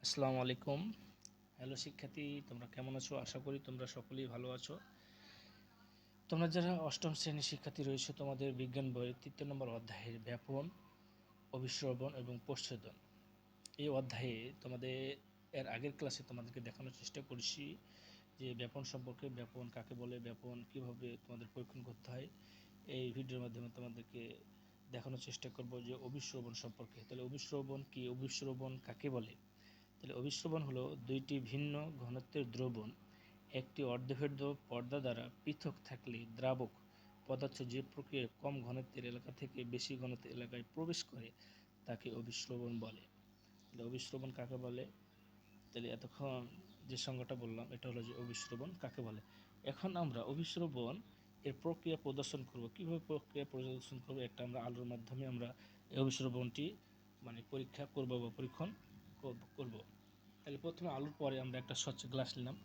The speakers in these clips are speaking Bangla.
আসসালামু আলাইকুম। হ্যালো শিক্ষার্থী, তোমরা কেমন আছো? আশা করি তোমরা সকলেই ভালো আছো। তোমরা যারা অষ্টম শ্রেণীর শিক্ষার্থী রয়েছে, তোমাদের বিজ্ঞান বইয়ের ৩য় নম্বর অধ্যায়ের ব্যাপন, অভিস্রবণ এবং প্রচ্ছেদন এই অধ্যায়ে তোমাদের এর আগের ক্লাসে তোমাদেরকে দেখানোর চেষ্টা করেছি যে ব্যাপন সম্পর্কে, ব্যাপন কাকে বলে, ব্যাপন কীভাবে তোমাদের পরীক্ষণ করতে হয়। এই ভিডিওর মাধ্যমে তোমাদেরকে দেখানোর চেষ্টা করব যে অভিস্রবণ সম্পর্কে। তাহলে অভিস্রবণ কি, অভিস্রবণ কাকে বলে? তাহলে অভিস্রবণ হলো দুইটি ভিন্ন ঘনত্বের দ্রবণ একটি অর্ধভেদ্য পর্দা দ্বারা পৃথক থাকলে দ্রাবক পদার্থ যে প্রক্রিয়ায় কম ঘনত্বের এলাকা থেকে বেশি ঘনত্বের এলাকায় প্রবেশ করে তাকে অভিস্রবণ বলে। তাহলে অভিস্রবণ কাকে বলে? তাহলে এতক্ষণ যে সংজ্ঞাটা বললাম এটা হলো যে অভিস্রবণ কাকে বলে। এখন আমরা অভিস্রবণ এর প্রক্রিয়া প্রদর্শন করব। কীভাবে প্রক্রিয়া প্রদর্শন করব? একটা আমরা আলোর মাধ্যমে আমরা এই অভিস্রবণটি পরীক্ষা করব বা পরীক্ষণ করব। তাহলে প্রথমে আলুর পরে আমরা একটা স্বচ্ছ গ্লাস নিলাম,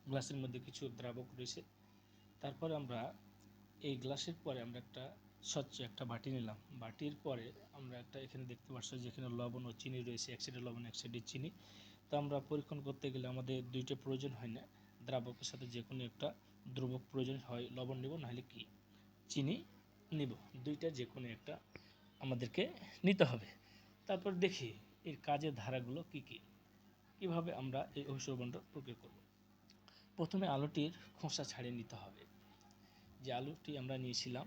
গ্লাসের মধ্যে কিছু দ্রাবক রয়েছে। তারপরে আমরা এই গ্লাসের পরে আমরা একটা স্বচ্ছ একটা বাটি নিলাম, বাটির পরে আমরা একটা এখানে দেখতে পাচ্ছি যেখানে লবণ ও চিনি রয়েছে, এক সাইডে লবণ এক সাইডে চিনি। তো আমরা পরীক্ষণ করতে গেলে আমাদের দুইটা প্রয়োজন হয় না, দ্রাবকের সাথে যে কোনো একটা দ্রবক প্রয়োজন হয়, লবণ নেব নাহলে কি চিনি নেব, দুইটা যে কোনো একটা আমাদেরকে নিতে হবে। তারপর দেখি এর কাজের ধারাগুলো কী কী, কীভাবে আমরা এই অভিস্রবণটা প্রক্রিয়া করব। প্রথমে আলুটির খোসা ছাড়িয়ে নিতে হবে। যে আলুটি আমরা নিয়েছিলাম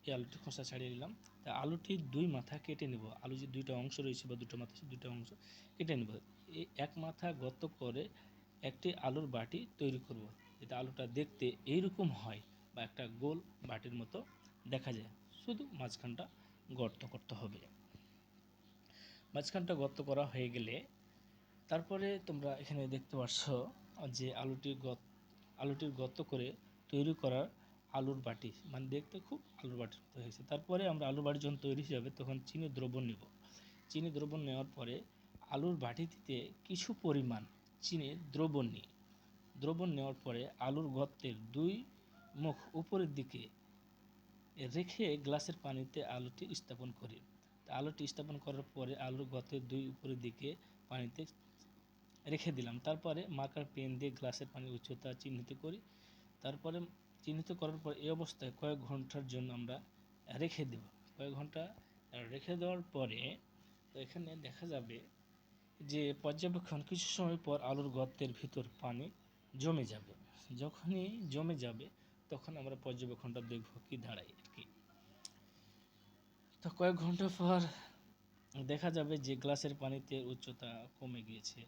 এই আলুটির খোসা ছাড়িয়ে নিলাম। তা আলুটির দুই মাথা কেটে নেব। আলু যে দুইটা অংশ রয়েছে বা দুটো মাথা, দুইটা অংশ কেটে নেব। এই এক মাথা গর্ত করে একটি আলুর বাটি তৈরি করব, যেটা আলুটা দেখতে এইরকম হয় বা একটা গোল বাটির মতো দেখা যায়, শুধু মাঝখানটা গর্ত করতে হবে। মাঝখানটা গর্ত করা হয়ে গেলে তারপরে তোমরা এখানে দেখতে পাচ্ছ যে আলুটির গর্ত করে তৈরি করা আলুর বাটি, দেখতে খুব আলুর বাটির মতো হয়েছে। তারপরে আমরা আলুর বাটি যখন তৈরি হয়ে যাবে তখন চিনি দ্রবণ নেব। চিনি দ্রবণ নেওয়ার পরে আলুর বাটিটিতে কিছু পরিমাণ চিনি দ্রবণ নিই। দ্রবণ নেওয়ার পরে আলুর গর্তের দুই মুখ উপরের দিকে রেখে গ্লাসের পানিতে আলুটি স্থাপন করি। আলুটি স্থাপন করার পরে আলুর গর্তের দুই উপরের দিকে পানিতে রেখে দিলাম। তারপরে মার্কার পেন দিয়ে গ্লাসের পানির উচ্চতা চিহ্নিত করি। তারপরে চিহ্নিত করার পর এই অবস্থায় কয়েক ঘন্টার জন্য আমরা রেখে দেব। কয়েক ঘন্টা রেখে দেওয়ার পরে তো এখানে দেখা যাবে যে পর্যবেক্ষণ কিছু সময় পর আলুর গর্তের ভিতর পানি জমে যাবে। যখনই জমে যাবে তখন আমরা পর্যবেক্ষণটা দেখব কি দাঁড়ায় আর কি। তো কয়েক ঘন্টা পর দেখা যাবে যে গ্লাসের পানিতে উচ্চতা কমে গিয়েছে।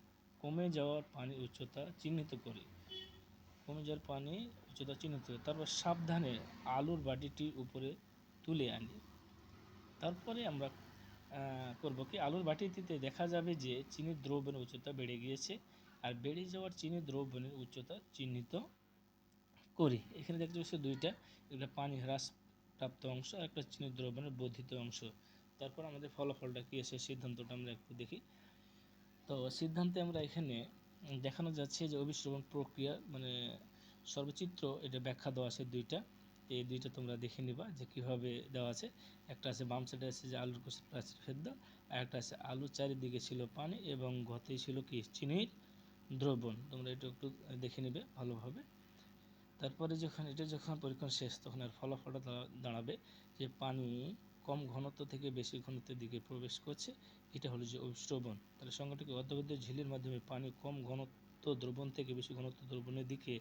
কমে যাওয়ার পানির উচ্চতা চিহ্নিত করি, কমে যাওয়ার পানি উচ্চতা চিহ্নিত করি। তারপর সাবধানে আলুর বাটিটি উপরে তুলে আনি। তারপরে আমরা করব কি, আলুর বাটিটিতে দেখা যাবে যে চিনির দ্রবণের উচ্চতা বেড়ে গিয়েছে, আর বেড়ে যাওয়ার চিনির দ্রবণের উচ্চতা চিহ্নিত করি। এখানে দেখতে পাচ্ছি দুইটা, একটা পানি হ্রাস প্রাপ্ত অংশ আর একটা চিনির দ্রবণের বর্ধিত অংশ। তারপর আমাদের ফলাফলটা কী আছে, সিদ্ধান্তটা আমরা একটু দেখি। তো সিদ্ধান্তে আমরা এখানে দেখানো যাচ্ছে যে অভিস্রবণ প্রক্রিয়া সর্বচিত্র এটা ব্যাখ্যা দেওয়া আছে দুইটা। এই দুইটা তোমরা দেখে নিবা যে কীভাবে দেওয়া আছে। একটা আছে বাম সাইডে আছে যে আলুর কোষের প্রাচীর ফেদ্য, আর একটা আছে আলুর চারিদিকে ছিল পানি এবং ঘতেই ছিল কি চিনির দ্রবণ। তোমরা এটা একটু দেখে নেবে ভালোভাবে। তারপরে যখন পরীক্ষণ শেষ তখন আর ফলাফলটা দাঁড়াবে যে পানি কম ঘনত্ব থেকে বেশি ঘনত্বের দিকে প্রবেশ করছে, এটা হলো যে অভিস্রবণ। তাহলে সংখ্যাটিকে অর্ধবেদ্য ঝিলির মাধ্যমে পানি কম ঘনত্ব দ্রবণ থেকে বেশি ঘনত্ব দ্রবণের দিকে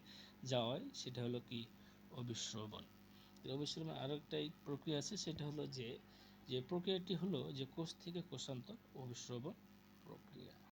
যাওয়ায় সেটা হলো কি অভিস্রবণ। অভিস্রবণ আরও একটাই প্রক্রিয়া আছে, সেটা হলো যে প্রক্রিয়াটি হলো যে কোষ থেকে কোষান্তর অভিস্রবণ প্রক্রিয়া।